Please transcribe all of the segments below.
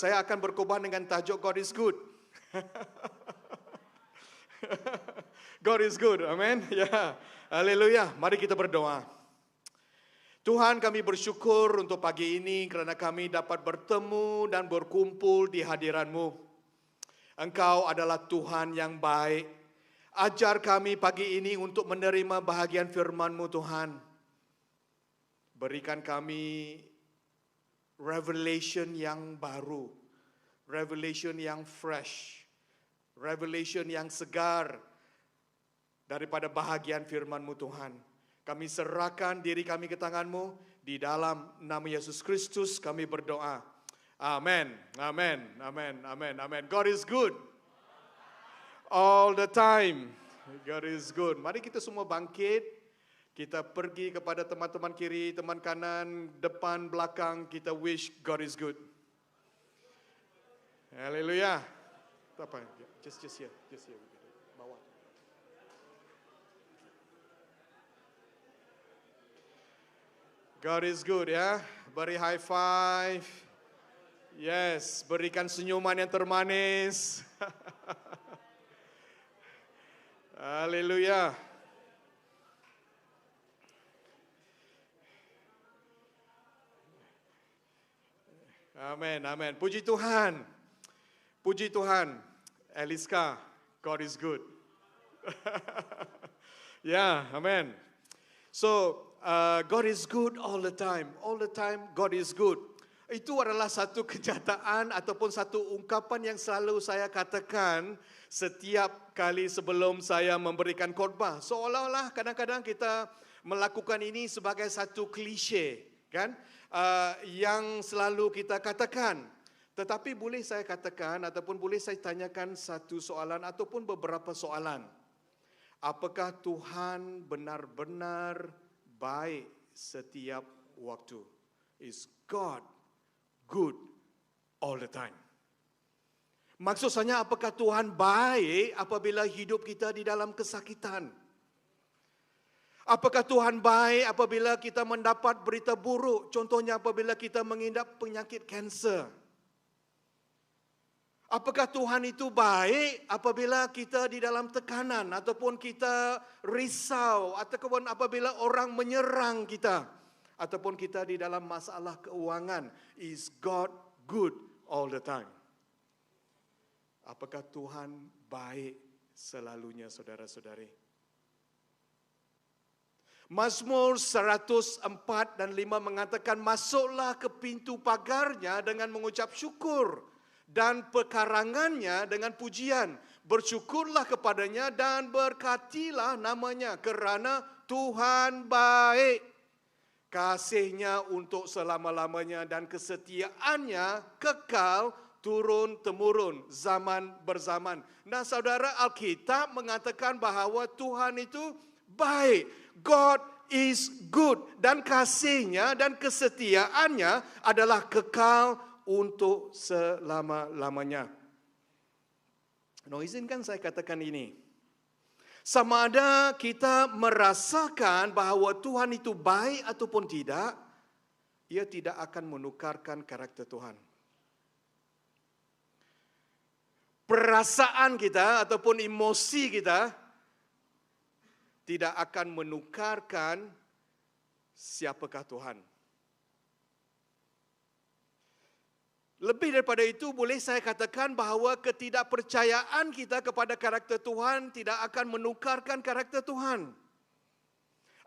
Saya akan berkhotbah dengan tajuk God is good. God is good, amen. Ya, haleluya. Mari kita berdoa. Tuhan, kami bersyukur untuk pagi ini kerana kami dapat bertemu dan berkumpul di hadiran-Mu. Engkau adalah Tuhan yang baik. Ajar kami pagi ini untuk menerima bahagian firman-Mu, Tuhan. Berikan kami revelation yang baru, revelation yang fresh, revelation yang segar daripada bahagian firman-Mu, Tuhan. Kami serahkan diri kami ke tangan-Mu, di dalam nama Yesus Kristus kami berdoa. Amen, amen, amen, amen, amen. God is good. All the time. God is good. Mari kita semua bangkit. Kita pergi kepada teman-teman kiri, teman kanan, depan, belakang. Kita wish God is good. Haleluya. Apa? Just here. Bawah. God is good, ya. Beri high five. Yes, berikan senyuman yang termanis. Haleluya. Amin, amin. Puji Tuhan. Puji Tuhan. Eliska, God is good. Ya, amin. So, God is good all the time. All the time, God is good. Itu adalah satu kenyataan ataupun satu ungkapan yang selalu saya katakan setiap kali sebelum saya memberikan khotbah. Seolah-olah kadang-kadang kita melakukan ini sebagai satu klise, kan? Yang selalu kita katakan. Tetapi boleh saya katakan ataupun boleh saya tanyakan satu soalan ataupun beberapa soalan. Apakah Tuhan benar-benar baik setiap waktu? Is God good all the time? Maksud saya, apakah Tuhan baik apabila hidup kita di dalam kesakitan? Apakah Tuhan baik apabila kita mendapat berita buruk? Contohnya apabila kita mengidap penyakit kanser. Apakah Tuhan itu baik apabila kita di dalam tekanan ataupun kita risau ataupun apabila orang menyerang kita ataupun kita di dalam masalah keuangan? Is God good all the time? Apakah Tuhan baik selalunya, saudara-saudari? Mazmur 104 dan 5 mengatakan, masuklah ke pintu pagarnya dengan mengucap syukur dan pekarangannya dengan pujian. Bersyukurlah kepadanya dan berkatilah namanya kerana Tuhan baik. Kasihnya untuk selama-lamanya dan kesetiaannya kekal turun-temurun, zaman berzaman. Nah, saudara, Alkitab mengatakan bahawa Tuhan itu baik. God is good. Dan kasihnya dan kesetiaannya adalah kekal untuk selama-lamanya. Izinkan saya katakan ini. Sama ada kita merasakan bahawa Tuhan itu baik ataupun tidak, ia tidak akan menukarkan karakter Tuhan. Perasaan kita ataupun emosi kita tidak akan menukarkan siapakah Tuhan. Lebih daripada itu, boleh saya katakan bahawa ketidakpercayaan kita kepada karakter Tuhan tidak akan menukarkan karakter Tuhan.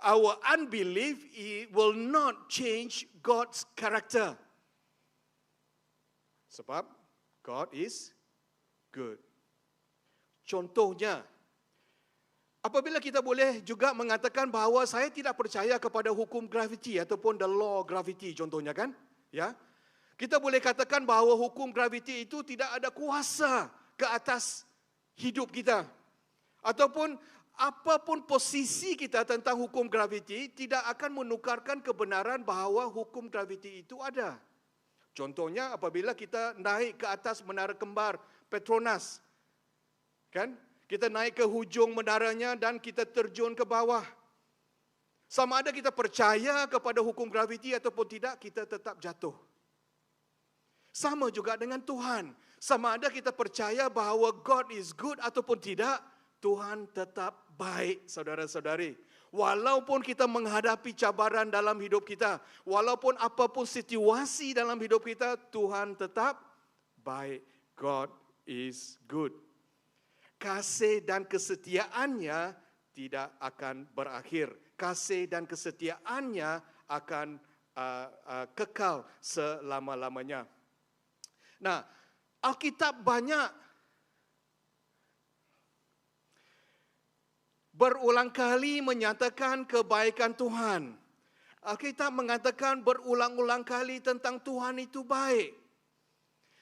Our unbelief will not change God's character. Sebab God is good. Contohnya, apabila kita boleh juga mengatakan bahawa saya tidak percaya kepada hukum graviti ataupun the law of gravity, contohnya kan? Ya. Kita boleh katakan bahawa hukum graviti itu tidak ada kuasa ke atas hidup kita. Ataupun apapun posisi kita tentang hukum graviti tidak akan menukarkan kebenaran bahawa hukum graviti itu ada. Contohnya apabila kita naik ke atas menara kembar Petronas. Kan? Kita naik ke hujung menaranya dan kita terjun ke bawah. Sama ada kita percaya kepada hukum graviti ataupun tidak, kita tetap jatuh. Sama juga dengan Tuhan. Sama ada kita percaya bahawa God is good ataupun tidak, Tuhan tetap baik, saudara-saudari. Walaupun kita menghadapi cabaran dalam hidup kita, walaupun apapun situasi dalam hidup kita, Tuhan tetap baik. God is good. Kasih dan kesetiaannya tidak akan berakhir. Kasih dan kesetiaannya akan kekal selama-lamanya. Nah, Alkitab banyak berulang kali menyatakan kebaikan Tuhan. Alkitab mengatakan berulang-ulang kali tentang Tuhan itu baik.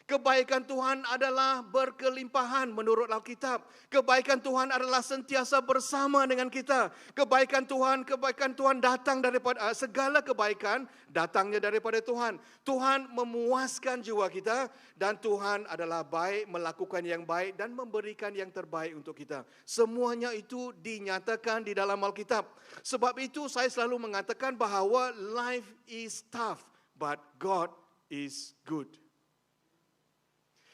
Kebaikan Tuhan adalah berkelimpahan menurut Alkitab. Kebaikan Tuhan adalah sentiasa bersama dengan kita. Kebaikan Tuhan datang daripada segala kebaikan datangnya daripada Tuhan. Tuhan memuaskan jiwa kita dan Tuhan adalah baik, melakukan yang baik dan memberikan yang terbaik untuk kita. Semuanya itu dinyatakan di dalam Alkitab. Sebab itu saya selalu mengatakan bahawa life is tough but God is good.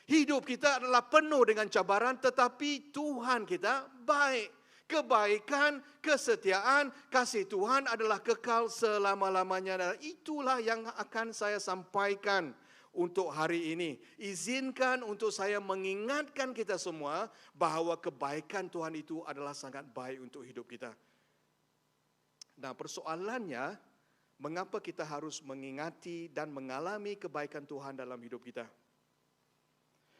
Hidup kita adalah penuh dengan cabaran tetapi Tuhan kita baik. Kebaikan, kesetiaan, kasih Tuhan adalah kekal selama-lamanya. Dan itulah yang akan saya sampaikan untuk hari ini. Izinkan untuk saya mengingatkan kita semua bahawa kebaikan Tuhan itu adalah sangat baik untuk hidup kita. Nah, persoalannya, mengapa kita harus mengingati dan mengalami kebaikan Tuhan dalam hidup kita?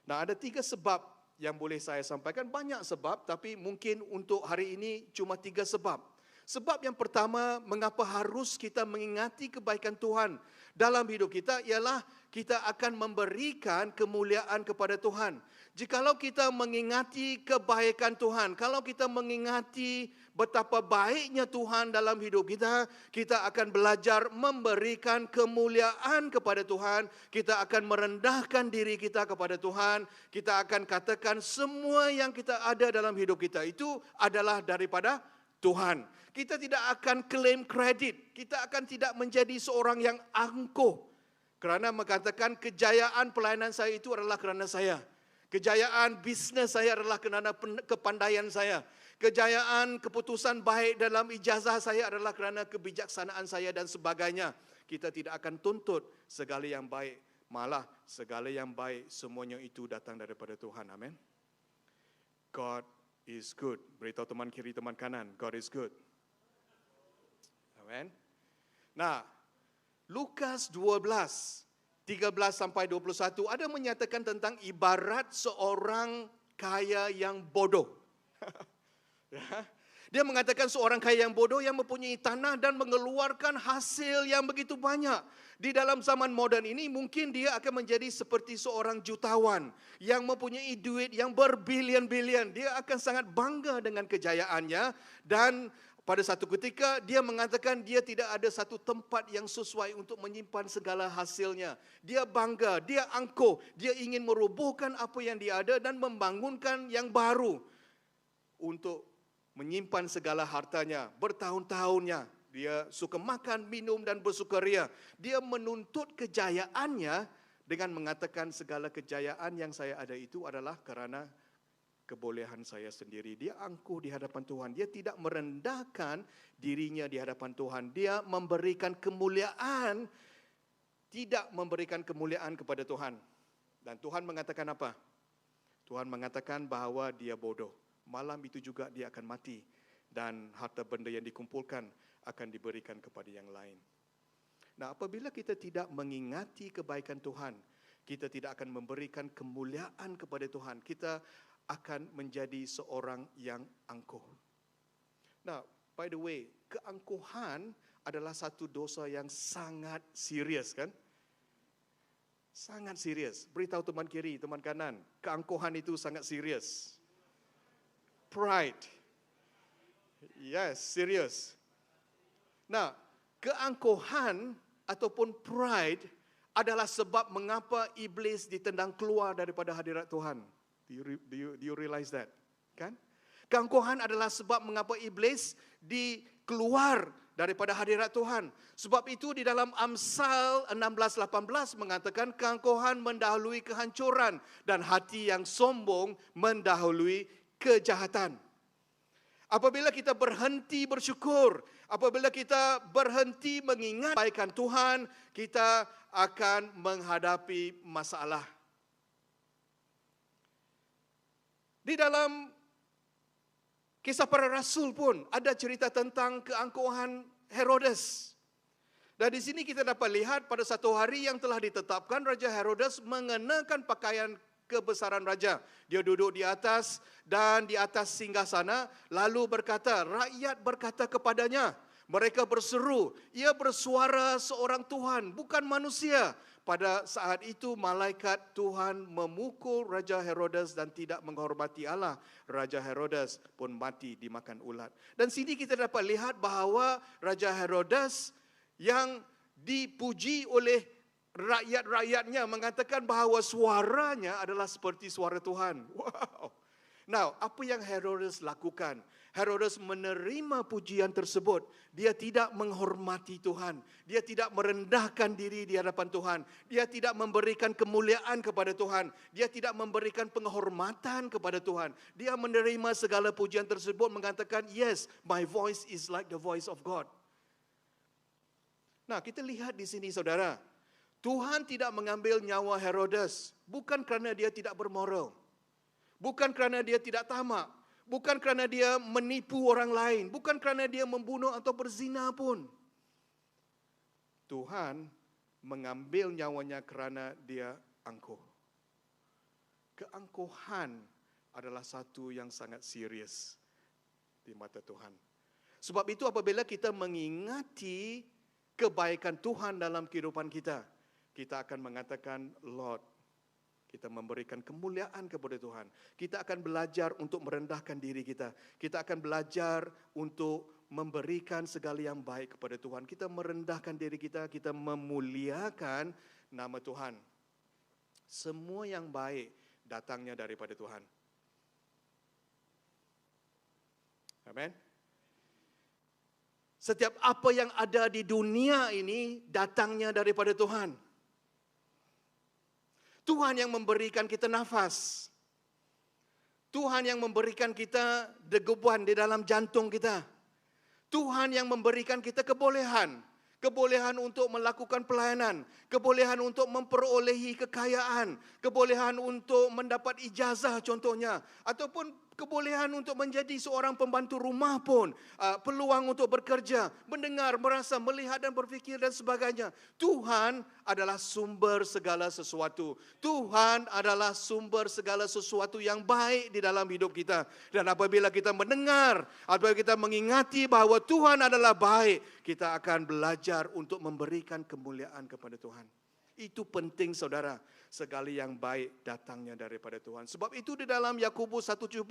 Nah, ada 3 sebab yang boleh saya sampaikan. Banyak sebab, tapi mungkin untuk hari ini cuma 3 sebab. Sebab yang pertama, mengapa harus kita mengingati kebaikan Tuhan dalam hidup kita ialah kita akan memberikan kemuliaan kepada Tuhan. Jikalau kita mengingati kebaikan Tuhan, kalau kita mengingati betapa baiknya Tuhan dalam hidup kita, kita akan belajar memberikan kemuliaan kepada Tuhan, kita akan merendahkan diri kita kepada Tuhan, kita akan katakan semua yang kita ada dalam hidup kita itu adalah daripada Tuhan. Kita tidak akan claim kredit, kita akan tidak menjadi seorang yang angkuh. Kerana mengatakan kejayaan pelayanan saya itu adalah kerana saya. Kejayaan bisnes saya adalah kerana kepandaian saya. Kejayaan keputusan baik dalam ijazah saya adalah kerana kebijaksanaan saya dan sebagainya. Kita tidak akan tuntut segala yang baik. Malah segala yang baik semuanya itu datang daripada Tuhan. Amin. God is good. Beritahu teman kiri, teman kanan. God is good. Amin. Nah, Lukas 12, 13 sampai 21 ada menyatakan tentang ibarat seorang kaya yang bodoh. Dia mengatakan seorang kaya yang bodoh yang mempunyai tanah dan mengeluarkan hasil yang begitu banyak. Di dalam zaman moden ini mungkin dia akan menjadi seperti seorang jutawan yang mempunyai duit yang berbilion-bilion. Dia akan sangat bangga dengan kejayaannya dan pada satu ketika dia mengatakan dia tidak ada satu tempat yang sesuai untuk menyimpan segala hasilnya. Dia bangga, dia angkuh, dia ingin merobohkan apa yang dia ada dan membangunkan yang baru untuk menyimpan segala hartanya. Bertahun-tahunnya dia suka makan, minum dan bersukaria. Dia menuntut kejayaannya dengan mengatakan segala kejayaan yang saya ada itu adalah kerana kebolehan saya sendiri. Dia angkuh di hadapan Tuhan. Dia tidak merendahkan dirinya di hadapan Tuhan. Dia memberikan kemuliaan, tidak memberikan kemuliaan kepada Tuhan. Dan Tuhan mengatakan apa? Tuhan mengatakan bahawa dia bodoh. Malam itu juga dia akan mati. Dan harta benda yang dikumpulkan akan diberikan kepada yang lain. Nah, apabila kita tidak mengingati kebaikan Tuhan, kita tidak akan memberikan kemuliaan kepada Tuhan. Kita akan menjadi seorang yang angkuh. Nah, by the way, keangkuhan adalah satu dosa yang sangat serius, kan? Sangat serius. Beritahu teman kiri, teman kanan, keangkuhan itu sangat serius. Pride. Yes, serius. Nah, keangkuhan ataupun pride adalah sebab mengapa iblis ditendang keluar daripada hadirat Tuhan. Do you realize that? Kan? Keangkuhan adalah sebab mengapa iblis dikeluar daripada hadirat Tuhan. Sebab itu di dalam Amsal 16:18 mengatakan keangkuhan mendahului kehancuran dan hati yang sombong mendahului kejahatan. Apabila kita berhenti bersyukur, apabila kita berhenti mengingat kebaikan Tuhan, kita akan menghadapi masalah. Di dalam Kisah Para Rasul pun ada cerita tentang keangkuhan Herodes. Dan di sini kita dapat lihat pada satu hari yang telah ditetapkan, Raja Herodes mengenakan pakaian kebesaran raja. Dia duduk di atas dan di atas singgasana, lalu berkata, rakyat berkata kepadanya, mereka berseru, ia bersuara seorang Tuhan, bukan manusia. Pada saat itu malaikat Tuhan memukul Raja Herodes dan tidak menghormati Allah. Raja Herodes pun mati dimakan ulat. Dan sini kita dapat lihat bahawa Raja Herodes yang dipuji oleh rakyat-rakyatnya mengatakan bahawa suaranya adalah seperti suara Tuhan. Wow. Now, apa yang Herodes lakukan? Herodes menerima pujian tersebut. Dia tidak menghormati Tuhan. Dia tidak merendahkan diri di hadapan Tuhan. Dia tidak memberikan kemuliaan kepada Tuhan. Dia tidak memberikan penghormatan kepada Tuhan. Dia menerima segala pujian tersebut mengatakan, yes, my voice is like the voice of God. Nah, kita lihat di sini saudara. Tuhan tidak mengambil nyawa Herodes bukan kerana dia tidak bermoral. Bukan kerana dia tidak tamak. Bukan kerana dia menipu orang lain. Bukan kerana dia membunuh atau berzina pun. Tuhan mengambil nyawanya kerana dia angkuh. Keangkuhan adalah satu yang sangat serius di mata Tuhan. Sebab itu apabila kita mengingati kebaikan Tuhan dalam kehidupan kita, kita akan mengatakan, Lord, kita memberikan kemuliaan kepada Tuhan. Kita akan belajar untuk merendahkan diri kita. Kita akan belajar untuk memberikan segala yang baik kepada Tuhan. Kita merendahkan diri kita, kita memuliakan nama Tuhan. Semua yang baik datangnya daripada Tuhan. Amen. Setiap apa yang ada di dunia ini datangnya daripada Tuhan. Tuhan yang memberikan kita nafas. Tuhan yang memberikan kita degupan di dalam jantung kita. Tuhan yang memberikan kita kebolehan. Kebolehan untuk melakukan pelayanan. Kebolehan untuk memperolehi kekayaan. Kebolehan untuk mendapat ijazah contohnya. Ataupun kebolehan untuk menjadi seorang pembantu rumah pun. Peluang untuk bekerja, mendengar, merasa, melihat dan berfikir dan sebagainya. Tuhan adalah sumber segala sesuatu. Tuhan adalah sumber segala sesuatu yang baik di dalam hidup kita. Dan apabila kita mendengar, apabila kita mengingati bahawa Tuhan adalah baik, kita akan belajar untuk memberikan kemuliaan kepada Tuhan. Itu penting saudara. Segala yang baik datangnya daripada Tuhan. Sebab itu di dalam Yakobus 1:17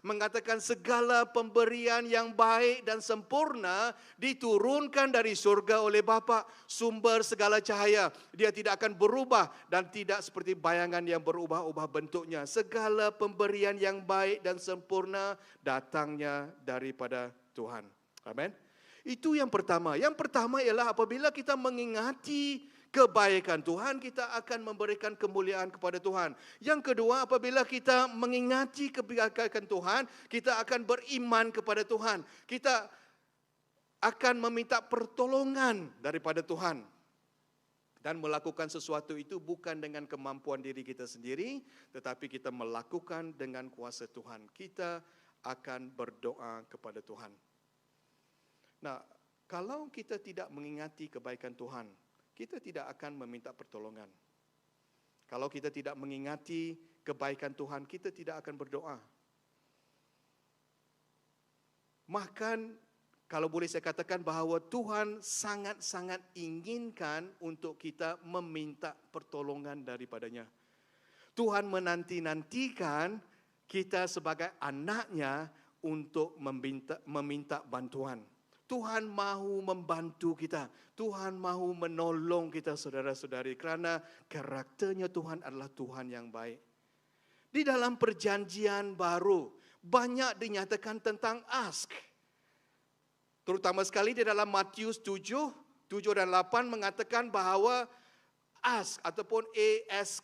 mengatakan segala pemberian yang baik dan sempurna diturunkan dari surga oleh Bapa, sumber segala cahaya. Dia tidak akan berubah dan tidak seperti bayangan yang berubah-ubah bentuknya. Segala pemberian yang baik dan sempurna datangnya daripada Tuhan. Amin. Itu yang pertama. Yang pertama ialah apabila kita mengingati kebaikan Tuhan, kita akan memberikan kemuliaan kepada Tuhan. Yang kedua, apabila kita mengingati kebaikan Tuhan, kita akan beriman kepada Tuhan. Kita akan meminta pertolongan daripada Tuhan. Dan melakukan sesuatu itu bukan dengan kemampuan diri kita sendiri, tetapi kita melakukan dengan kuasa Tuhan. Kita akan berdoa kepada Tuhan. Nah, kalau kita tidak mengingati kebaikan Tuhan, kita tidak akan meminta pertolongan. Kalau kita tidak mengingati kebaikan Tuhan, kita tidak akan berdoa. Bahkan, kalau boleh saya katakan bahawa Tuhan sangat-sangat inginkan untuk kita meminta pertolongan daripadanya. Tuhan menanti-nantikan kita sebagai anaknya untuk meminta bantuan. Tuhan mahu membantu kita. Tuhan mahu menolong kita saudara-saudari. Kerana karakternya Tuhan adalah Tuhan yang baik. Di dalam perjanjian baru, banyak dinyatakan tentang ask. Terutama sekali di dalam Matius 7 dan 8 mengatakan bahawa ask ataupun ask,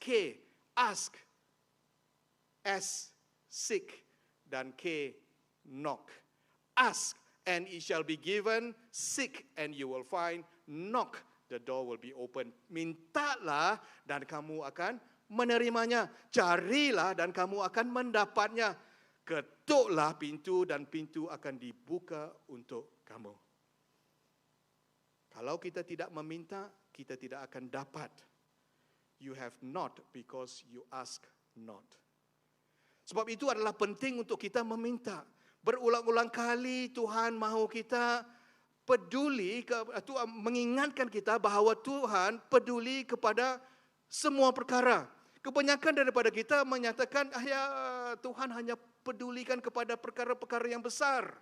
ask, S, seek, dan K, knock. Ask and it shall be given, seek and you will find, knock, the door will be open. Mintalah dan kamu akan menerimanya. Carilah dan kamu akan mendapatnya. Ketuklah pintu dan pintu akan dibuka untuk kamu. Kalau kita tidak meminta, kita tidak akan dapat. You have not because you ask not. Sebab itu adalah penting untuk kita meminta. Berulang-ulang kali Tuhan mahu kita peduli, mengingatkan kita bahawa Tuhan peduli kepada semua perkara. Kebanyakan daripada kita menyatakan, ya Tuhan hanya pedulikan kepada perkara-perkara yang besar.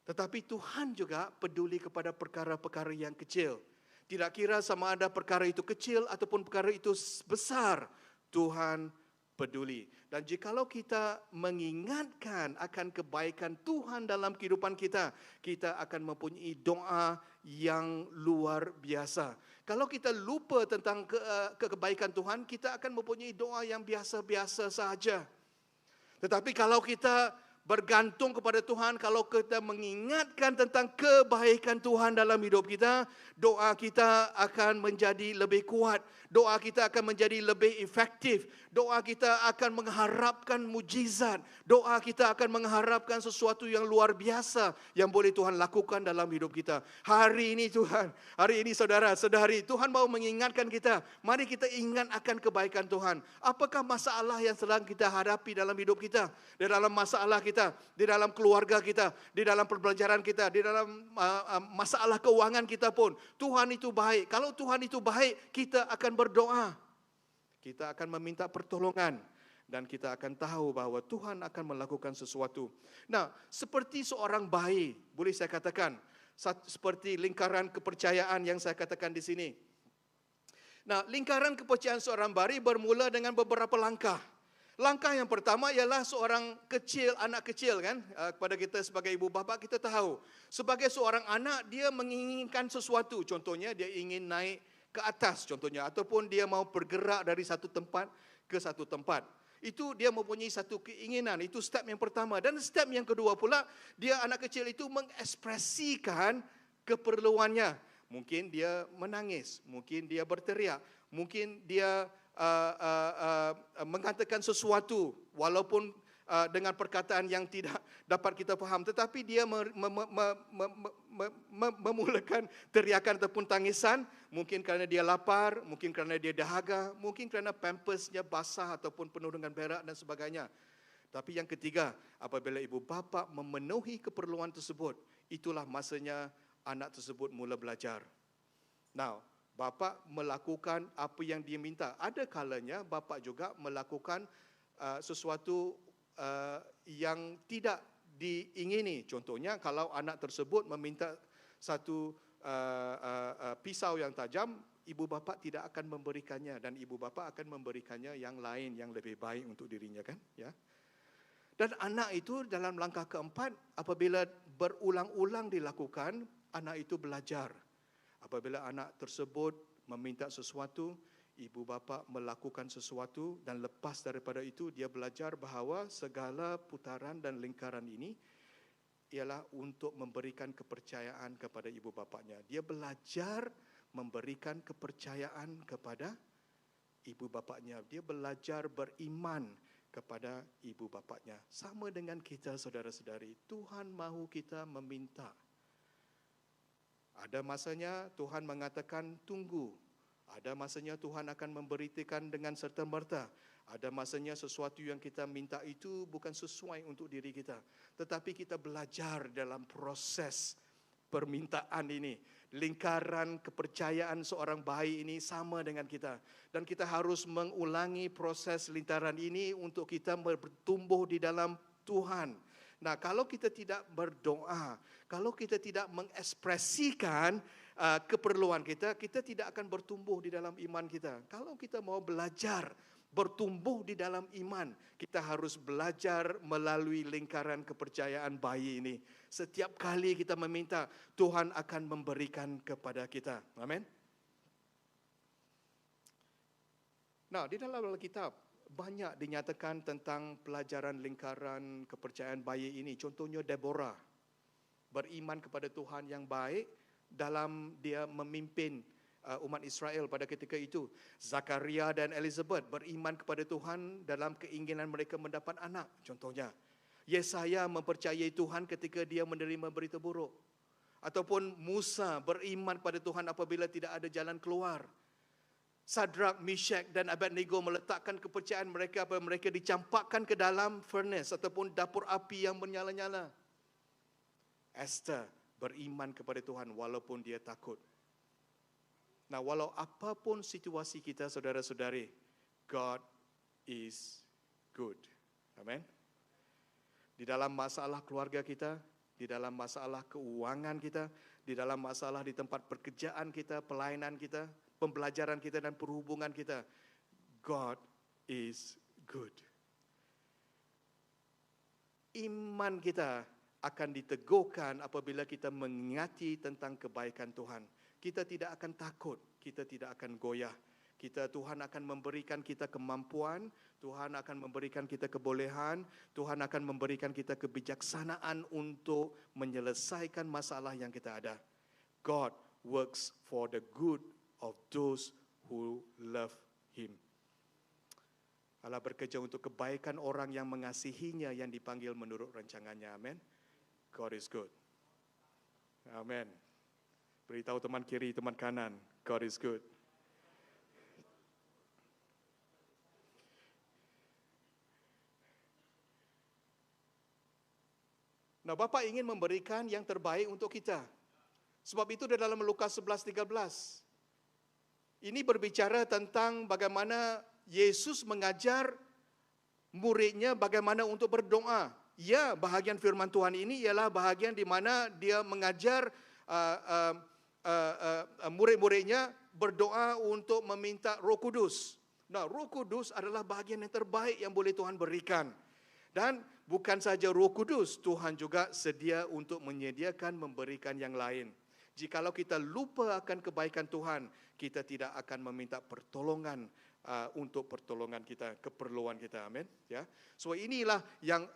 Tetapi Tuhan juga peduli kepada perkara-perkara yang kecil. Tidak kira sama ada perkara itu kecil ataupun perkara itu besar, Tuhan peduli. Dan jikalau kita mengingatkan akan kebaikan Tuhan dalam kehidupan kita, kita akan mempunyai doa yang luar biasa. Kalau kita lupa tentang kebaikan Tuhan, kita akan mempunyai doa yang biasa-biasa saja. Tetapi kalau kita bergantung kepada Tuhan, kalau kita mengingatkan tentang kebaikan Tuhan dalam hidup kita, doa kita akan menjadi lebih kuat, doa kita akan menjadi lebih efektif, doa kita akan mengharapkan mujizat, doa kita akan mengharapkan sesuatu yang luar biasa yang boleh Tuhan lakukan dalam hidup kita. Hari ini Tuhan, hari ini saudara-saudari, Tuhan mau mengingatkan kita, mari kita ingat akan kebaikan Tuhan. Apakah masalah yang sedang kita hadapi dalam hidup kita, di dalam masalah kita, di dalam keluarga kita, di dalam pembelajaran kita, di dalam masalah keuangan kita pun. Tuhan itu baik. Kalau Tuhan itu baik, kita akan berdoa. Kita akan meminta pertolongan. Dan kita akan tahu bahawa Tuhan akan melakukan sesuatu. Nah, seperti seorang bayi, boleh saya katakan, seperti lingkaran kepercayaan yang saya katakan di sini. Nah, lingkaran kepercayaan seorang bayi bermula dengan beberapa langkah. Langkah yang pertama ialah seorang kecil, anak kecil kan. Kepada kita sebagai ibu bapa kita tahu. Sebagai seorang anak dia menginginkan sesuatu. Contohnya dia ingin naik ke atas contohnya. Ataupun dia mau bergerak dari satu tempat ke satu tempat. Itu dia mempunyai satu keinginan. Itu step yang pertama. Dan step yang kedua pula, dia anak kecil itu mengekspresikan keperluannya. Mungkin dia menangis. Mungkin dia berteriak. Mungkin dia mengatakan sesuatu walaupun dengan perkataan yang tidak dapat kita faham, tetapi dia memulakan teriakan ataupun tangisan, mungkin kerana dia lapar, mungkin kerana dia dahaga, mungkin kerana pampersnya basah ataupun penuh dengan berak dan sebagainya. Tapi yang ketiga, apabila ibu bapa memenuhi keperluan tersebut, itulah masanya anak tersebut mula belajar. Now, bapa melakukan apa yang dia minta. Ada kalanya bapa juga melakukan sesuatu yang tidak diingini. Contohnya kalau anak tersebut meminta satu pisau yang tajam, ibu bapa tidak akan memberikannya dan ibu bapa akan memberikannya yang lain yang lebih baik untuk dirinya kan, ya. Dan anak itu dalam langkah keempat, apabila berulang-ulang dilakukan, anak itu belajar. Apabila anak tersebut meminta sesuatu, ibu bapa melakukan sesuatu dan lepas daripada itu dia belajar bahawa segala putaran dan lingkaran ini ialah untuk memberikan kepercayaan kepada ibu bapanya. Dia belajar memberikan kepercayaan kepada ibu bapanya. Dia belajar beriman kepada ibu bapanya. Sama dengan kita saudara-saudari, Tuhan mahu kita meminta. Ada masanya Tuhan mengatakan tunggu. Ada masanya Tuhan akan memberitakan dengan serta-merta. Ada masanya sesuatu yang kita minta itu bukan sesuai untuk diri kita. Tetapi kita belajar dalam proses permintaan ini. Lingkaran kepercayaan seorang bayi ini sama dengan kita. Dan kita harus mengulangi proses lingkaran ini untuk kita bertumbuh di dalam Tuhan. Nah, kalau kita tidak berdoa, kalau kita tidak mengekspresikan keperluan kita, kita tidak akan bertumbuh di dalam iman kita. Kalau kita mau belajar bertumbuh di dalam iman, kita harus belajar melalui lingkaran kepercayaan bayi ini. Setiap kali kita meminta, Tuhan akan memberikan kepada kita. Amin. Nah, di dalam Alkitab banyak dinyatakan tentang pelajaran lingkaran kepercayaan bayi ini. Contohnya Deborah beriman kepada Tuhan yang baik dalam dia memimpin umat Israel pada ketika itu. Zakaria dan Elizabeth beriman kepada Tuhan dalam keinginan mereka mendapat anak. Contohnya, Yesaya mempercayai Tuhan ketika dia menerima berita buruk. Ataupun Musa beriman pada Tuhan apabila tidak ada jalan keluar. Sadrak, Meshach dan Abednego meletakkan kepercayaan mereka apabila mereka dicampakkan ke dalam furnace ataupun dapur api yang menyala-nyala. Esther beriman kepada Tuhan walaupun dia takut. Nah, walau apapun situasi kita, saudara-saudari, God is good. Amen. Di dalam masalah keluarga kita, di dalam masalah keuangan kita, di dalam masalah di tempat pekerjaan kita, pelayanan kita, pembelajaran kita dan perhubungan kita, God is good. Iman kita akan diteguhkan apabila kita mengingati tentang kebaikan Tuhan. Kita tidak akan takut, kita tidak akan goyah. Tuhan akan memberikan kita kemampuan, Tuhan akan memberikan kita kebolehan, Tuhan akan memberikan kita kebijaksanaan untuk menyelesaikan masalah yang kita ada. God works for the good of those who love Him. Allah bekerja untuk kebaikan orang yang mengasihinya, yang dipanggil menurut rancangannya. Amin. God is good. Amin. Beritahu teman kiri, teman kanan, God is good. Nah, Bapa ingin memberikan yang terbaik untuk kita. Sebab itu di dalam Lukas 11:13. Ini berbicara tentang bagaimana Yesus mengajar muridnya bagaimana untuk berdoa. Ya, bahagian firman Tuhan ini ialah bahagian di mana dia mengajar murid-muridnya berdoa untuk meminta Roh Kudus. Nah, Roh Kudus adalah bahagian yang terbaik yang boleh Tuhan berikan. Dan bukan saja Roh Kudus, Tuhan juga sedia untuk menyediakan memberikan yang lain. Jikalau kita lupa akan kebaikan Tuhan, kita tidak akan meminta pertolongan untuk pertolongan kita, keperluan kita. Amin. Ya. So inilah yang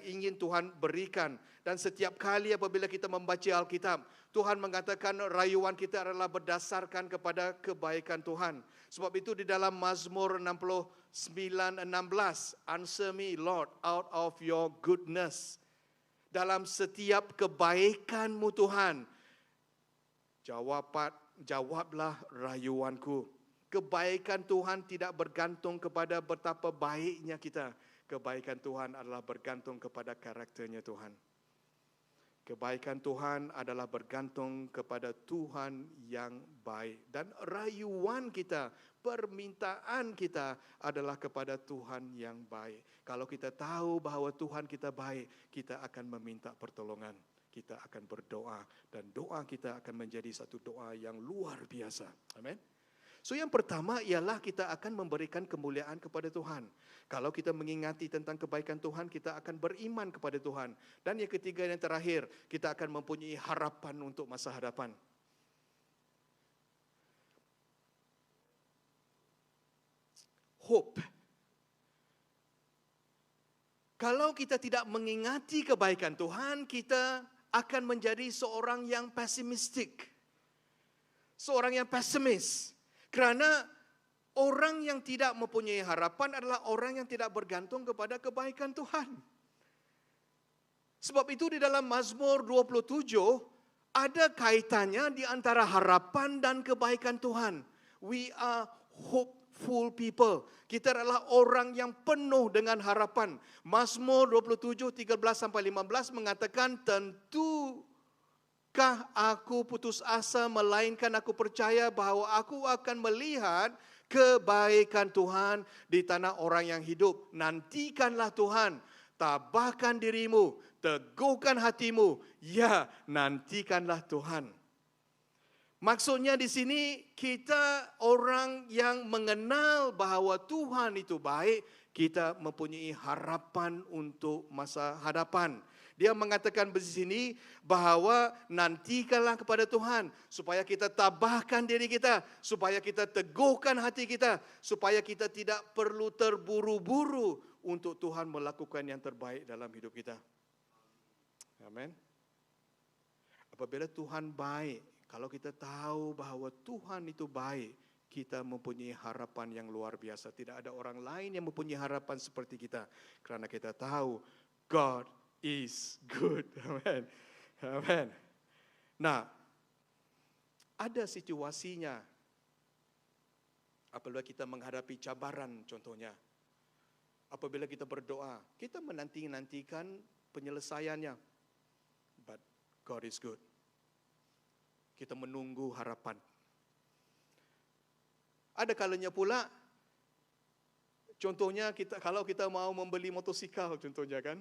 ingin Tuhan berikan. Dan setiap kali apabila kita membaca Alkitab, Tuhan mengatakan rayuan kita adalah berdasarkan kepada kebaikan Tuhan. Sebab itu di dalam Mazmur 69:16, answer me Lord out of your goodness. Dalam setiap kebaikan-Mu Tuhan, jawablah rayuanku. Kebaikan Tuhan tidak bergantung kepada betapa baiknya kita. Kebaikan Tuhan adalah bergantung kepada karakternya Tuhan. Kebaikan Tuhan adalah bergantung kepada Tuhan yang baik. Dan rayuan kita, permintaan kita adalah kepada Tuhan yang baik. Kalau kita tahu bahawa Tuhan kita baik, kita akan meminta pertolongan. Kita akan berdoa dan doa kita akan menjadi satu doa yang luar biasa. Amin. So yang pertama ialah kita akan memberikan kemuliaan kepada Tuhan. Kalau kita mengingati tentang kebaikan Tuhan, kita akan beriman kepada Tuhan. Dan yang ketiga dan terakhir, kita akan mempunyai harapan untuk masa hadapan. Hope. Kalau kita tidak mengingati kebaikan Tuhan, kita akan menjadi seorang yang pesimistik. Seorang yang pesimis. Kerana orang yang tidak mempunyai harapan adalah orang yang tidak bergantung kepada kebaikan Tuhan. Sebab itu di dalam Mazmur 27 ada kaitannya di antara harapan dan kebaikan Tuhan. We are hopeful people. Kita adalah orang yang penuh dengan harapan. Mazmur 27:13-15 mengatakan, tentukah aku putus asa, melainkan aku percaya bahawa aku akan melihat kebaikan Tuhan di tanah orang yang hidup. Nantikanlah Tuhan, tabahkan dirimu, teguhkan hatimu. Ya, nantikanlah Tuhan. Maksudnya di sini kita orang yang mengenal bahwa Tuhan itu baik, kita mempunyai harapan untuk masa hadapan. Dia mengatakan di sini bahwa nantikanlah kepada Tuhan supaya kita tabahkan diri kita, supaya kita teguhkan hati kita, supaya kita tidak perlu terburu-buru untuk Tuhan melakukan yang terbaik dalam hidup kita. Amin. Apabila Tuhan baik, kalau kita tahu bahwa Tuhan itu baik, kita mempunyai harapan yang luar biasa. Tidak ada orang lain yang mempunyai harapan seperti kita. Kerana kita tahu God is good. Amen. Amen. Nah, ada situasinya apabila kita menghadapi cabaran contohnya. Apabila kita berdoa, kita menanti-nantikan penyelesaiannya. But God is good. Kita menunggu harapan. Ada kalanya pula, contohnya kalau kita mau membeli motosikal contohnya kan.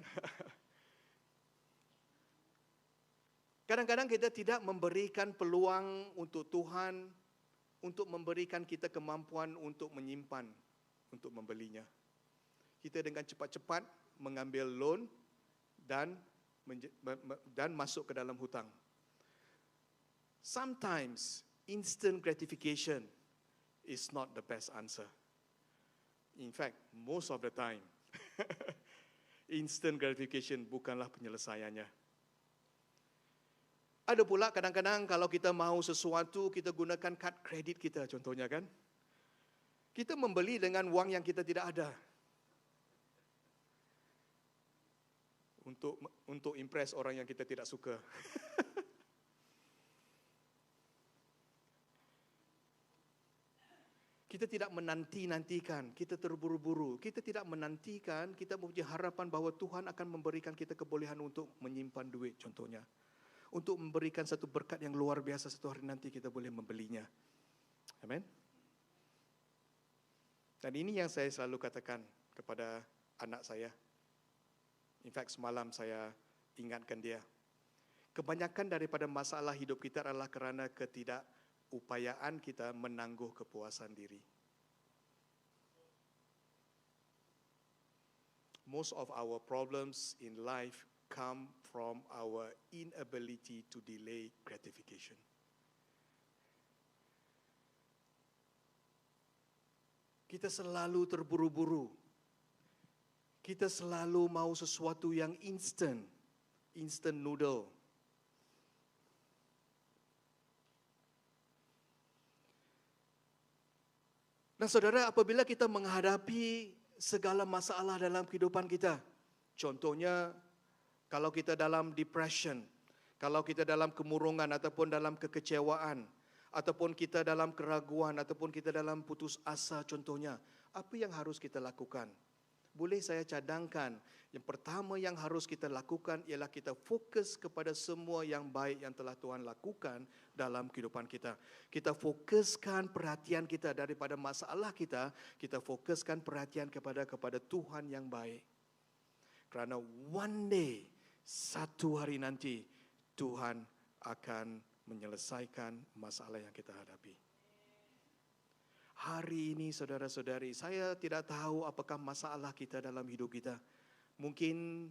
Kadang-kadang kita tidak memberikan peluang untuk Tuhan untuk memberikan kita kemampuan untuk menyimpan, untuk membelinya. Kita dengan cepat-cepat mengambil loan dan masuk ke dalam hutang. Sometimes instant gratification is not the best answer. In fact, most of the time, instant gratification bukanlah penyelesaiannya. Ada pula kadang-kadang kalau kita mahu sesuatu, kita gunakan kad kredit kita contohnya kan. Kita membeli dengan wang yang kita tidak ada. Untuk impress orang yang kita tidak suka. Kita tidak menanti-nantikan, kita terburu-buru. Kita tidak menantikan, kita mempunyai harapan bahwa Tuhan akan memberikan kita kebolehan untuk menyimpan duit contohnya. Untuk memberikan satu berkat yang luar biasa, satu hari nanti kita boleh membelinya. Amin. Dan ini yang saya selalu katakan kepada anak saya. In fact, semalam saya ingatkan dia. Kebanyakan daripada masalah hidup kita adalah kerana ketidakupayaan kita menangguh kepuasan diri. Most of our problems in life come from our inability to delay gratification. Kita selalu terburu-buru. Kita selalu mau sesuatu yang instant noodle. Nah, saudara, apabila kita menghadapi segala masalah dalam kehidupan kita, contohnya kalau kita dalam depression, kalau kita dalam kemurungan ataupun dalam kekecewaan, ataupun kita dalam keraguan, ataupun kita dalam putus asa contohnya, apa yang harus kita lakukan? Boleh saya cadangkan, yang pertama yang harus kita lakukan ialah kita fokus kepada semua yang baik yang telah Tuhan lakukan dalam kehidupan kita. Kita fokuskan perhatian kita daripada masalah kita, kita fokuskan perhatian kepada Tuhan yang baik. Kerana one day, satu hari nanti, Tuhan akan menyelesaikan masalah yang kita hadapi. Hari ini saudara-saudari, saya tidak tahu apakah masalah kita dalam hidup kita. Mungkin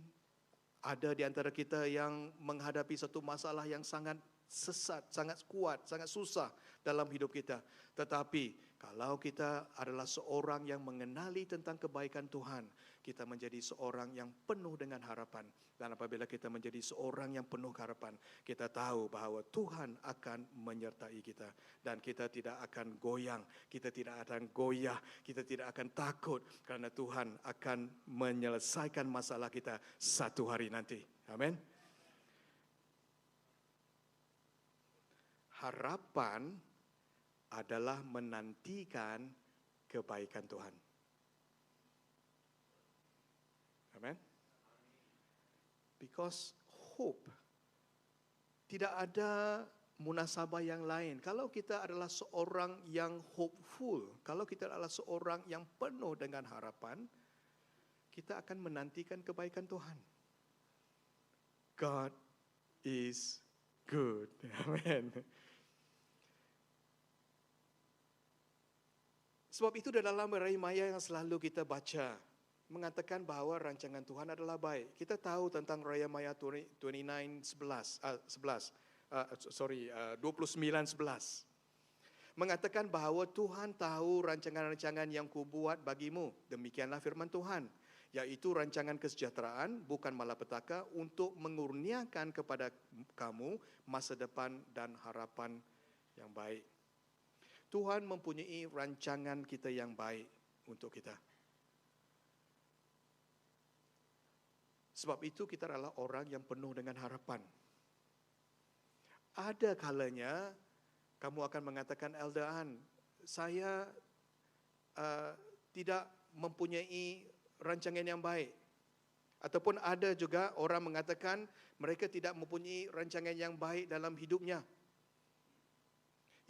ada di antara kita yang menghadapi satu masalah yang sangat sesat, sangat kuat, sangat susah dalam hidup kita. Tetapi kalau kita adalah seorang yang mengenali tentang kebaikan Tuhan, kita menjadi seorang yang penuh dengan harapan. Dan apabila kita menjadi seorang yang penuh harapan, kita tahu bahawa Tuhan akan menyertai kita. Dan kita tidak akan goyang, kita tidak akan goyah, kita tidak akan takut. Kerana Tuhan akan menyelesaikan masalah kita satu hari nanti. Amin. Harapan adalah menantikan kebaikan Tuhan. Amen. Because hope, tidak ada munasabah yang lain. Kalau kita adalah seorang yang hopeful, kalau kita adalah seorang yang penuh dengan harapan, kita akan menantikan kebaikan Tuhan. God is good. Amen. Sebab itu dalam Yeremia yang selalu kita baca, mengatakan bahawa rancangan Tuhan adalah baik. Kita tahu tentang Yeremia 29:11. Mengatakan bahawa Tuhan tahu rancangan-rancangan yang kubuat bagimu. Demikianlah firman Tuhan. Iaitu rancangan kesejahteraan, bukan malapetaka, untuk mengurniakan kepada kamu masa depan dan harapan yang baik. Tuhan mempunyai rancangan kita yang baik untuk kita. Sebab itu kita adalah orang yang penuh dengan harapan. Ada kalanya kamu akan mengatakan, Elder An, saya tidak mempunyai rancangan yang baik. Ataupun ada juga orang mengatakan mereka tidak mempunyai rancangan yang baik dalam hidupnya.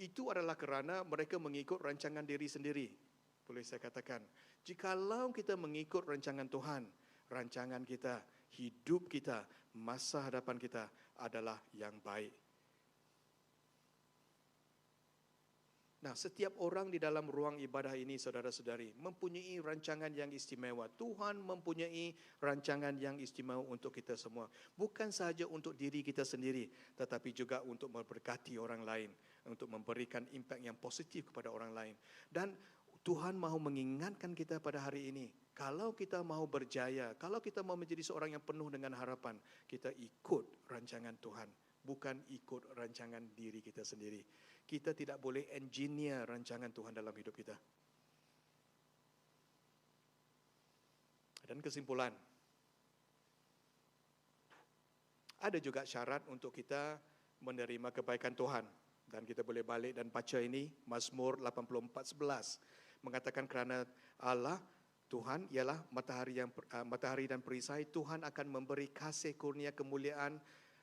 Itu adalah kerana mereka mengikut rancangan diri sendiri. Boleh saya katakan, jikalau kita mengikut rancangan Tuhan, rancangan kita, hidup kita, masa hadapan kita adalah yang baik. Nah, setiap orang di dalam ruang ibadah ini, saudara-saudari, mempunyai rancangan yang istimewa. Tuhan mempunyai rancangan yang istimewa untuk kita semua. Bukan sahaja untuk diri kita sendiri, tetapi juga untuk memberkati orang lain, untuk memberikan impak yang positif kepada orang lain. Dan Tuhan mahu mengingatkan kita pada hari ini, kalau kita mahu berjaya, kalau kita mahu menjadi seorang yang penuh dengan harapan, kita ikut rancangan Tuhan, bukan ikut rancangan diri kita sendiri. Kita tidak boleh engineer rancangan Tuhan dalam hidup kita. Dan kesimpulan, ada juga syarat untuk kita menerima kebaikan Tuhan. Dan kita boleh balik dan baca ini, Mazmur 84:11. Mengatakan kerana Allah, Tuhan ialah matahari dan perisai, Tuhan akan memberi kasih kurnia kemuliaan,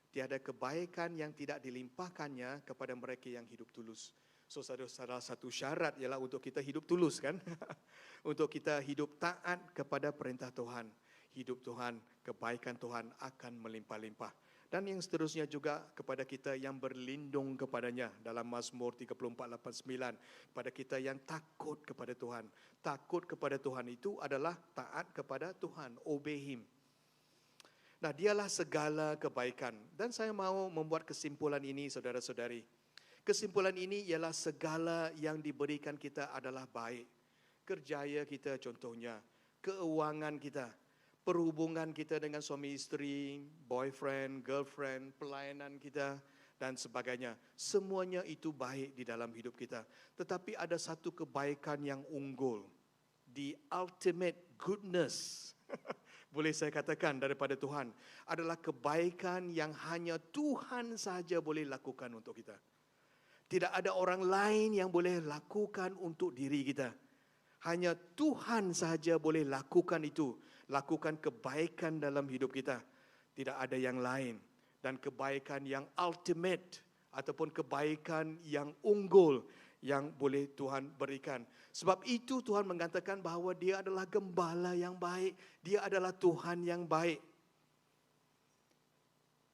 tiada kebaikan yang tidak dilimpahkannya kepada mereka yang hidup tulus. So, salah satu syarat ialah untuk kita hidup tulus, kan? Untuk kita hidup taat kepada perintah Tuhan. Hidup Tuhan, kebaikan Tuhan akan melimpah-limpah. Dan yang seterusnya juga kepada kita yang berlindung kepadanya dalam Mazmur 34:8-9. Kepada kita yang takut kepada Tuhan. Takut kepada Tuhan itu adalah taat kepada Tuhan, obey Him. Nah, dialah segala kebaikan. Dan saya mahu membuat kesimpulan ini, saudara-saudari. Kesimpulan ini ialah segala yang diberikan kita adalah baik. Kerjaya kita contohnya, keuangan kita, perhubungan kita dengan suami isteri, boyfriend, girlfriend, pelayanan kita, dan sebagainya. Semuanya itu baik di dalam hidup kita. Tetapi ada satu kebaikan yang unggul. The ultimate goodness. Boleh saya katakan daripada Tuhan, adalah kebaikan yang hanya Tuhan saja boleh lakukan untuk kita. Tidak ada orang lain yang boleh lakukan untuk diri kita. Hanya Tuhan saja boleh lakukan itu. Lakukan kebaikan dalam hidup kita. Tidak ada yang lain. Dan kebaikan yang ultimate ataupun kebaikan yang unggul yang boleh Tuhan berikan. Sebab itu Tuhan mengatakan bahawa Dia adalah gembala yang baik. Dia adalah Tuhan yang baik.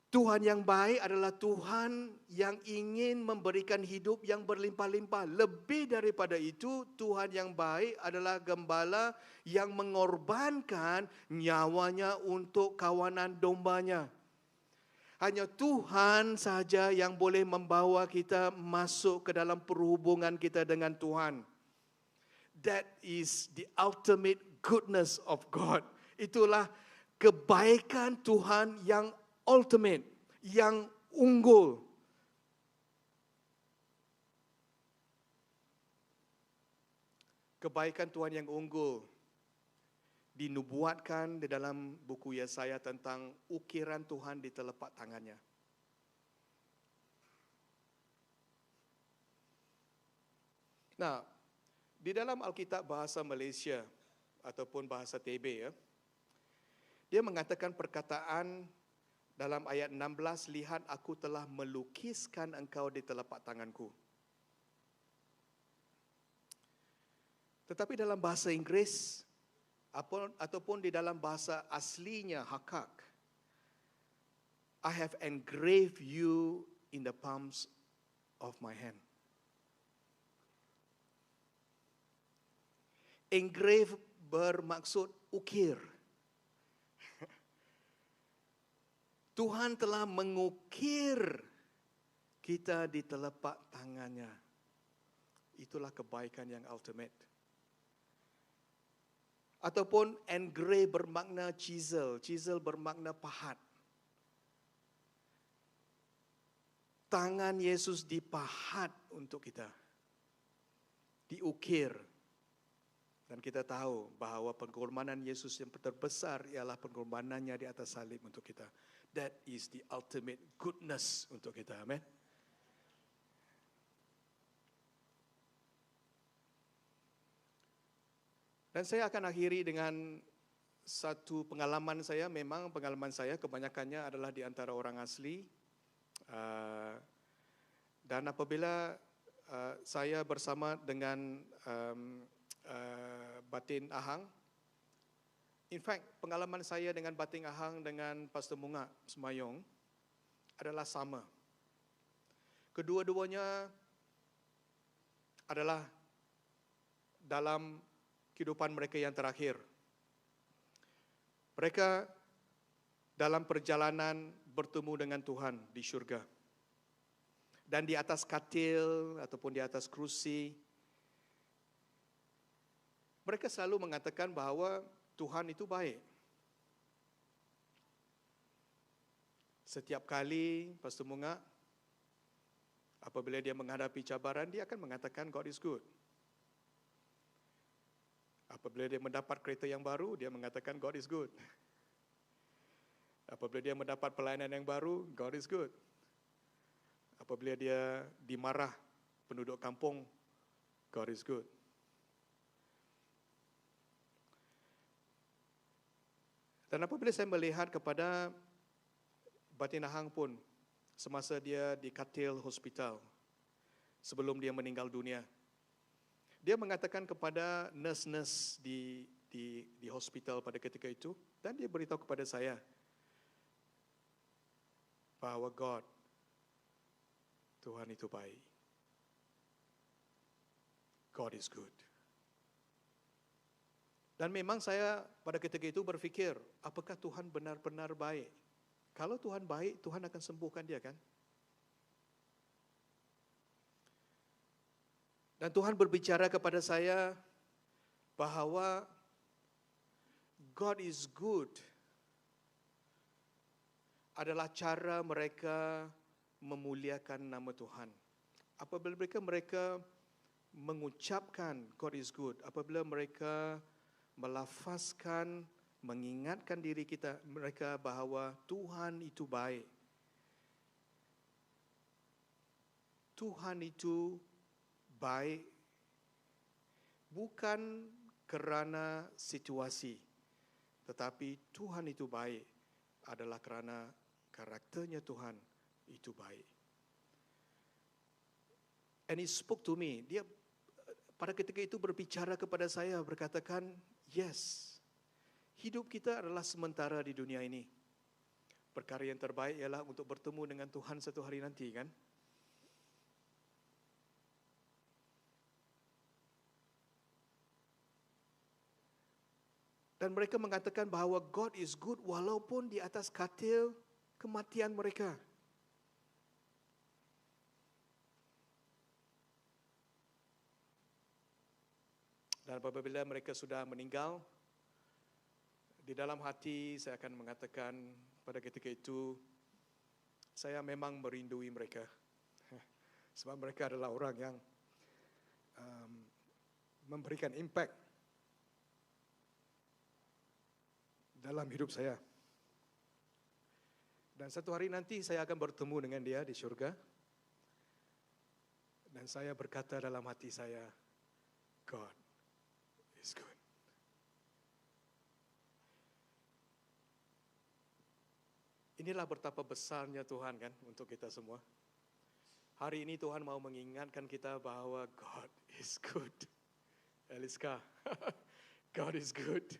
Tuhan yang baik adalah Tuhan yang ingin memberikan hidup yang berlimpah-limpah. Lebih daripada itu, Tuhan yang baik adalah gembala yang mengorbankan nyawanya untuk kawanan dombanya. Hanya Tuhan saja yang boleh membawa kita masuk ke dalam perhubungan kita dengan Tuhan. That is the ultimate goodness of God. Itulah kebaikan Tuhan yang ultimate, yang unggul. Kebaikan Tuhan yang unggul dinubuatkan di dalam buku Yesaya tentang ukiran Tuhan di telapak tangannya. Nah, di dalam Alkitab bahasa Malaysia ataupun bahasa TB, ya, dia mengatakan perkataan dalam ayat 16, lihat aku telah melukiskan engkau di telapak tanganku. Tetapi dalam bahasa Inggeris ataupun di dalam bahasa aslinya Hakak, I have engraved you in the palms of my hand. Engrave bermaksud ukir. Tuhan telah mengukir kita di telapak tangannya. Itulah kebaikan yang ultimate. Ataupun engrave bermakna chisel. Chisel bermakna pahat. Tangan Yesus dipahat untuk kita. Diukir. Dan kita tahu bahawa pengorbanan Yesus yang terbesar ialah pengorbanannya di atas salib untuk kita. That is the ultimate goodness untuk kita. Amen. Dan saya akan akhiri dengan satu pengalaman saya. Memang pengalaman saya kebanyakannya adalah di antara orang asli. Dan apabila saya bersama dengan Batin Ahang, in fact pengalaman saya dengan Batin Ahang dengan Pastor Munga Semayong adalah sama. Kedua-duanya adalah dalam kehidupan mereka yang terakhir. Mereka dalam perjalanan bertemu dengan Tuhan di syurga. Dan di atas katil ataupun di atas kerusi, mereka selalu mengatakan bahawa Tuhan itu baik. Setiap kali Pastor Munga, apabila dia menghadapi cabaran, dia akan mengatakan God is good. Apabila dia mendapat kereta yang baru, dia mengatakan God is good. Apabila dia mendapat pelayanan yang baru, God is good. Apabila dia dimarah penduduk kampung, God is good. Dan apabila saya melihat kepada Batin Ahang pun, semasa dia di katil hospital, sebelum dia meninggal dunia, dia mengatakan kepada nurse-nurse di hospital pada ketika itu, dan dia beritahu kepada saya bahawa Tuhan itu baik. God is good. Dan memang saya pada ketika itu berfikir, apakah Tuhan benar-benar baik? Kalau Tuhan baik, Tuhan akan sembuhkan dia, kan? Dan Tuhan berbicara kepada saya bahawa God is good adalah cara mereka memuliakan nama Tuhan. Apabila mereka mengucapkan God is good, apabila mereka melafazkan, mengingatkan diri mereka bahawa Tuhan itu baik. Tuhan itu baik bukan kerana situasi, tetapi Tuhan itu baik adalah kerana karakternya Tuhan itu baik. And he spoke to me. Dia pada ketika itu berbicara kepada saya, berkatakan, yes, hidup kita adalah sementara di dunia ini. Perkara yang terbaik ialah untuk bertemu dengan Tuhan satu hari nanti, kan? Dan mereka mengatakan bahawa God is good walaupun di atas katil kematian mereka. Dan apabila mereka sudah meninggal, di dalam hati saya akan mengatakan pada ketika itu, saya memang merindui mereka. Sebab mereka adalah orang yang memberikan impact dalam hidup saya. Dan satu hari nanti saya akan bertemu dengan dia di syurga. Dan saya berkata dalam hati saya, God is good. Inilah betapa besarnya Tuhan, kan, untuk kita semua. Hari ini Tuhan mau mengingatkan kita bahawa God is good. Eliska, God is good.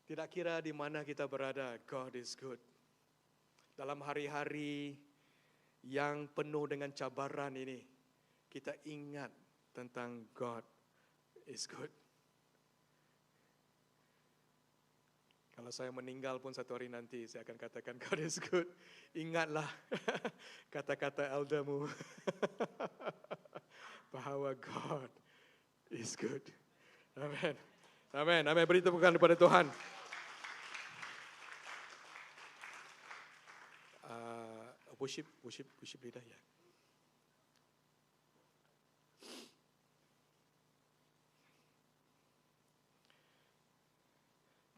Tidak kira di mana kita berada, God is good. Dalam hari-hari yang penuh dengan cabaran ini, kita ingat tentang God is good. Kalau saya meninggal pun satu hari nanti, saya akan katakan God is good. Ingatlah kata-kata eldermu bahwa God is good. Amin. Amin. Amin. Beri tepukan kepada Tuhan. Worship leader ya.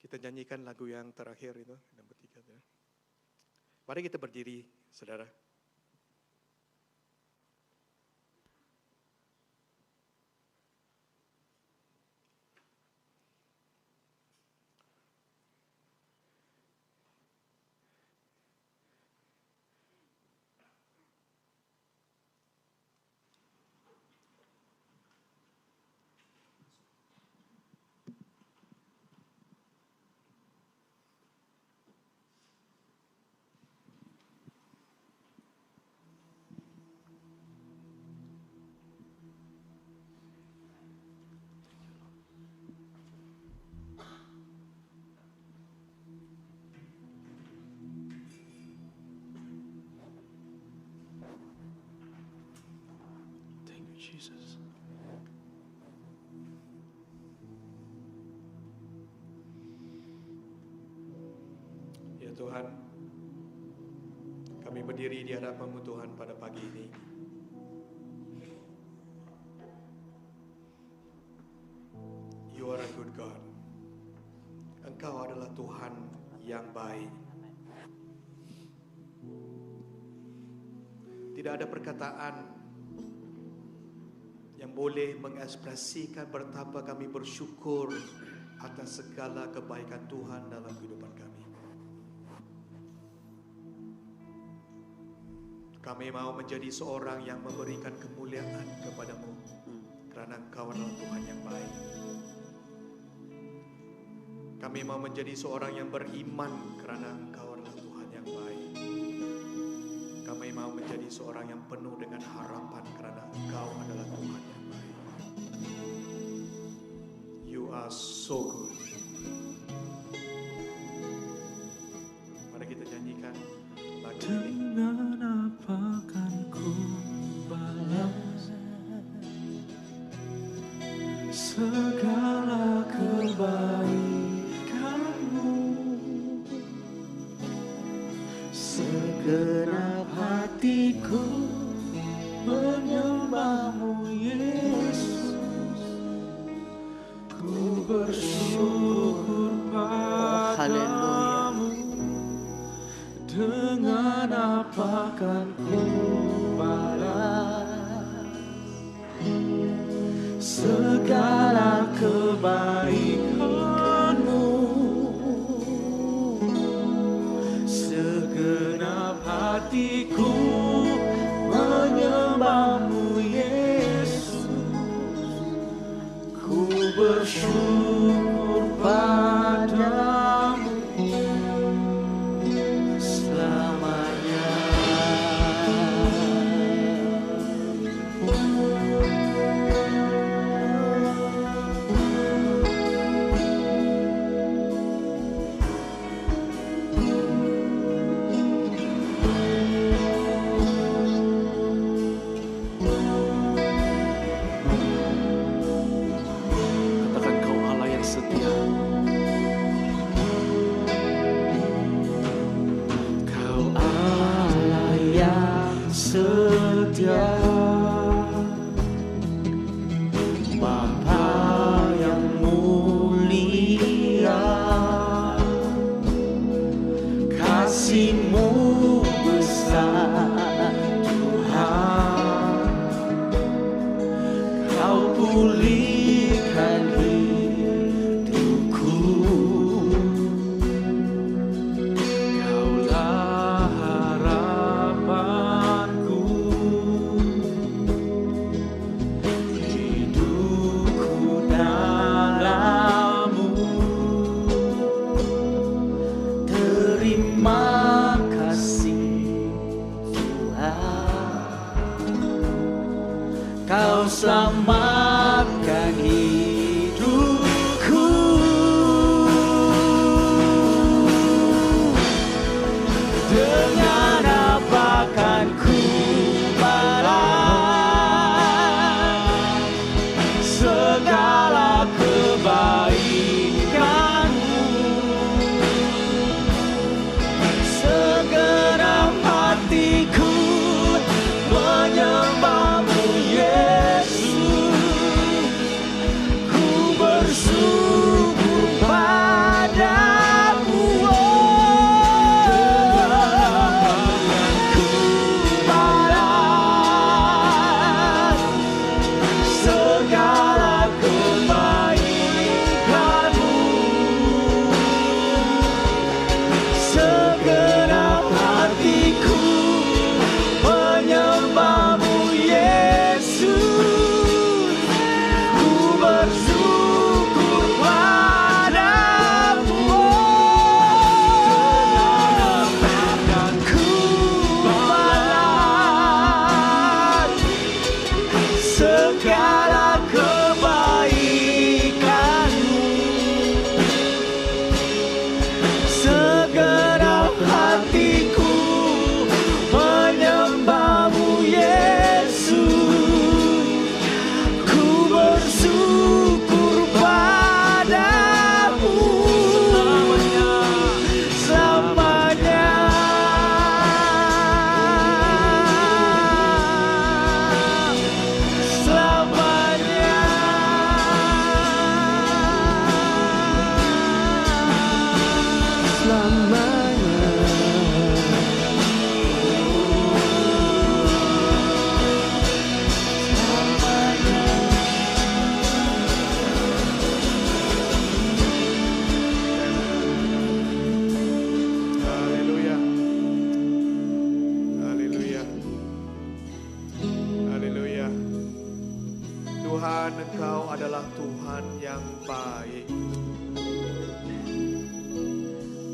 Kita nyanyikan lagu yang terakhir itu, yang ketiga. Mari kita berdiri, saudara. Jesus. Ya Tuhan, kami berdiri di hadapan-Mu Tuhan pada pagi ini. You are a good God. Engkau adalah Tuhan yang baik. Tidak ada perkataan yang boleh mengekspresikan betapa kami bersyukur atas segala kebaikan Tuhan dalam kehidupan kami. Kami mau menjadi seorang yang memberikan kemuliaan kepada-Mu, kerana Engkau adalah Tuhan yang baik. Kami mau menjadi seorang yang beriman kerana Engkau adalah Tuhan yang baik. Kami mau menjadi seorang yang penuh dengan harapan kerana Engkau adalah Tuhan yang baik. You are so good. Mari kita nyanyikan lagu ini. Dengan apa kan ku balas segala kebaikan-Mu? Segenap hatiku menyembah-Mu, Yesus. Ku bersyukur padamu. Dengan apa kan ku balas segala kebaikan-Mu? Segenap hatiku menyembah-Mu, Yesus. Ku bersyukur padamu selamanya. Katakan Kau Allah yang setia. Kau Allah yang setia, Bapa yang mulia. Kasih-Mu besar Tuhan. Kau pulihkan hidupku. Kaulah harapanku. Hidupku dalam-Mu. Terima kasih Tuhan. Kau selamatkan hidup.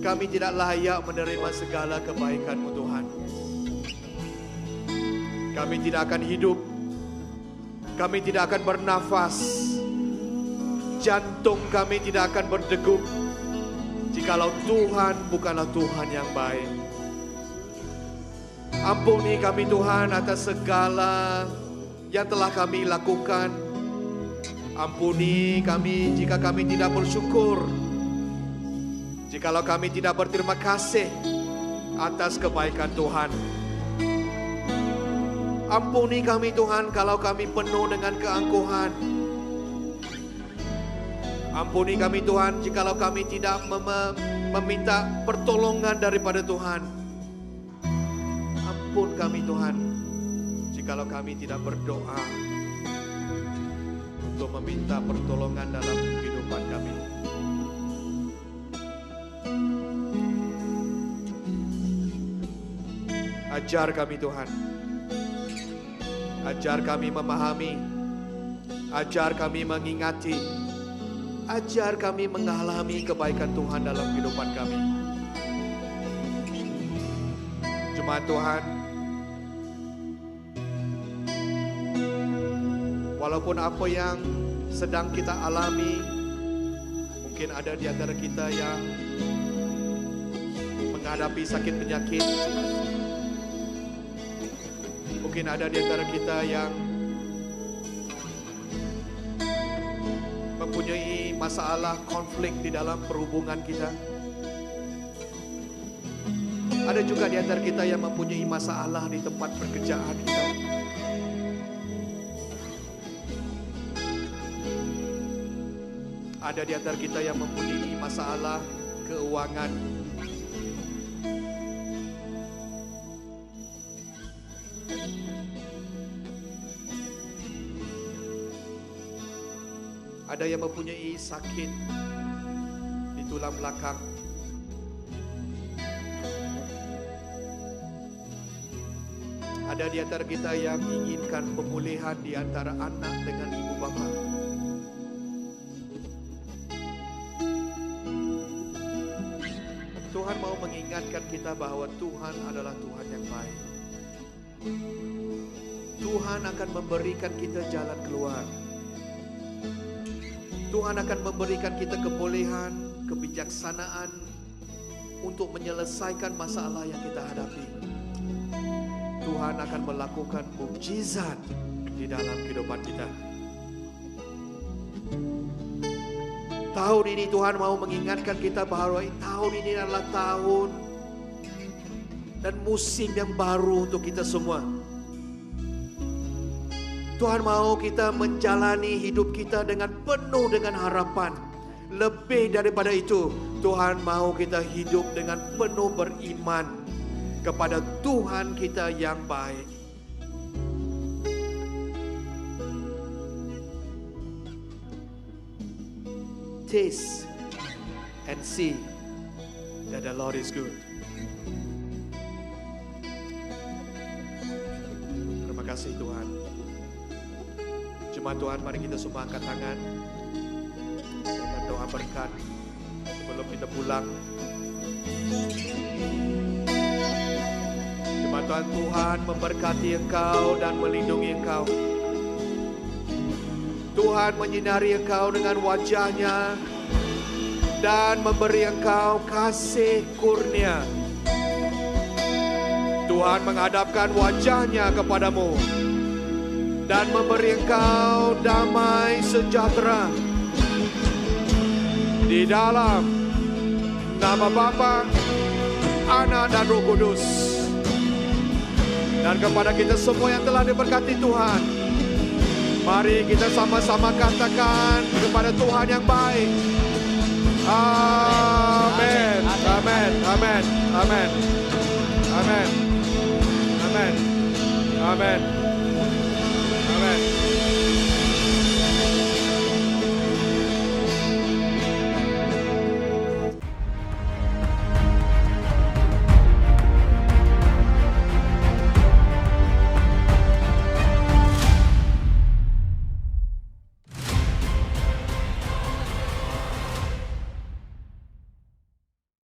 Kami tidak layak menerima segala kebaikan-Mu Tuhan. Kami tidak akan hidup, kami tidak akan bernafas, jantung kami tidak akan berdegup jikalau Tuhan bukanlah Tuhan yang baik. Ampuni kami Tuhan atas segala yang telah kami lakukan. Ampuni kami jika kami tidak bersyukur, jikalau kami tidak berterima kasih atas kebaikan Tuhan. Ampuni kami Tuhan kalau kami penuh dengan keangkuhan. Ampuni kami Tuhan jikalau kami tidak meminta pertolongan daripada Tuhan. Ampun kami Tuhan jikalau kami tidak berdoa untuk meminta pertolongan dalam kehidupan kami. Ajar kami Tuhan. Ajar kami memahami, ajar kami mengingati, ajar kami mengalami kebaikan Tuhan dalam kehidupan kami. Jemaat Tuhan, walaupun apa yang sedang kita alami, mungkin ada di antara kita yang menghadapi sakit penyakit. Mungkin ada di antara kita yang mempunyai masalah konflik di dalam perhubungan kita. Ada juga di antara kita yang mempunyai masalah di tempat pekerjaan kita. Ada di antara kita yang mempunyai masalah keuangan. Ada yang mempunyai sakit di tulang belakang. Ada di antara kita yang inginkan pemulihan di antara anak dengan ibu bapa. Tuhan mau mengingatkan kita bahwa Tuhan adalah Tuhan yang baik. Tuhan akan memberikan kita jalan keluar. Tuhan akan memberikan kita kebolehan, kebijaksanaan untuk menyelesaikan masalah yang kita hadapi. Tuhan akan melakukan mukjizat di dalam kehidupan kita. Tahun ini Tuhan mau mengingatkan kita bahwa tahun ini adalah tahun dan musim yang baru untuk kita semua. Tuhan mau kita menjalani hidup kita dengan penuh dengan harapan. Lebih daripada itu, Tuhan mau kita hidup dengan penuh beriman kepada Tuhan kita yang baik. Taste and see that the Lord is good. Terima kasih Tuhan. Jemaat Tuhan, mari kita semua angkat tangan. Saya akan doa berkat sebelum kita pulang. Jemaat Tuhan, Tuhan memberkati engkau dan melindungi engkau. Tuhan menyinari engkau dengan wajah-Nya dan memberi engkau kasih kurnia. Tuhan menghadapkan wajah-Nya kepadamu dan memberi engkau damai sejahtera. Di dalam nama Bapa, Anak dan Roh Kudus. Dan kepada kita semua yang telah diberkati Tuhan, mari kita sama-sama katakan kepada Tuhan yang baik. Amin. Amin. Amin. Amin. Amin. Amin. Amin. Amen.